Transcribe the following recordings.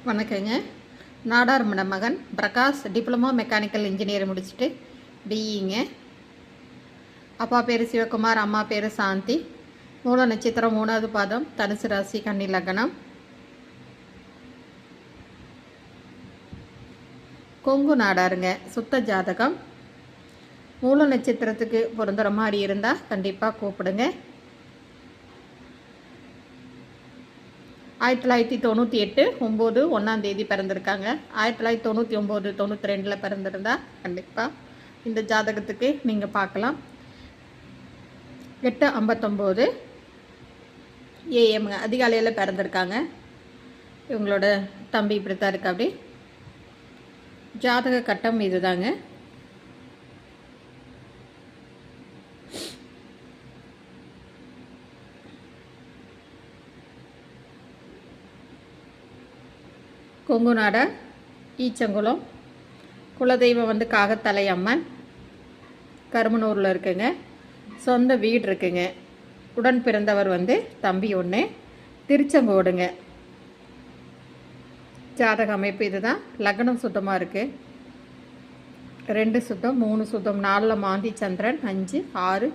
வணக்கங்க. நாடார் மணமகன் Prakash diploma mechanical engineer முடிச்சுட்டு பிஇங்க. அப்பா பேர் சிவகுமார், அம்மா பேர் சாந்தி. மூல நட்சத்திரம் 3வது பாதம், தனுசு ராசி, கன்னி லக்னம். கொங்கு நாடாருங்க. சுத்த ஜாதகம். மூல நட்சத்திரத்துக்கு பொருந்துகிற மாதிரி இருந்தால் கண்டிப்பாக கூப்பிடுங்க. 1998 9 1ஆம் தேதி பிறந்திருக்காங்க. 1999 92 பிறந்திருந்தா கண்டிப்பாக இந்த ஜாதகத்துக்கு நீங்கள் பார்க்கலாம். 8:59 AM அதிகாலையில் பிறந்திருக்காங்க. இவங்களோட தம்பி இப்படித்தான் இருக்கு. அப்படி ஜாதக கட்டம் இதுதாங்க. கொங்கு நாடா, ஈச்சங்குளம். குலதெய்வம் காகத்தலை அம்மன், கருமனூரில் இருக்குங்க. சொந்த வீடு இருக்குங்க. உடன் பிறந்தவர் தம்பி ஒன்று, திருச்செங்கோடுங்க. ஜாதக அமைப்பு இதுதான். லக்னம் சுத்தமாக இருக்குது. 2 சுத்தம், 3 சுத்தம், 4 மாந்தி சந்திரன், 5 6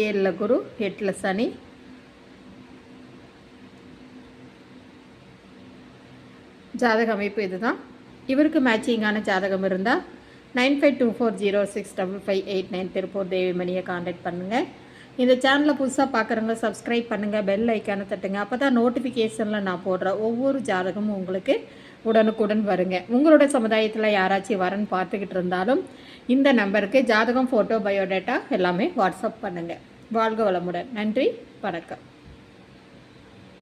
7 குரு, 8 சனி. ஜாதக அமைப்பு இதுதான். இவருக்கு மேட்சிங்கான ஜாதகம் இருந்தால் 9524065589 திருப்பூர் தேவிமணியை காண்டாக்ட் பண்ணுங்கள். இந்த சேனலை புதுசாக பார்க்குறவங்க சப்ஸ்கிரைப் பண்ணுங்கள், பெல் ஐக்கானை தட்டுங்க. அப்போ தான் நோட்டிஃபிகேஷனில் நான் போடுற ஒவ்வொரு ஜாதகமும் உங்களுக்கு உடனுக்குடன் வருங்க. உங்களோட சமுதாயத்தில் யாராச்சும் வரன்னு பார்த்துக்கிட்டு இருந்தாலும் இந்த நம்பருக்கு ஜாதகம், ஃபோட்டோ, பயோடேட்டா எல்லாமே வாட்ஸ்அப் பண்ணுங்கள். வாழ்க வளமுடன். நன்றி, வணக்கம்.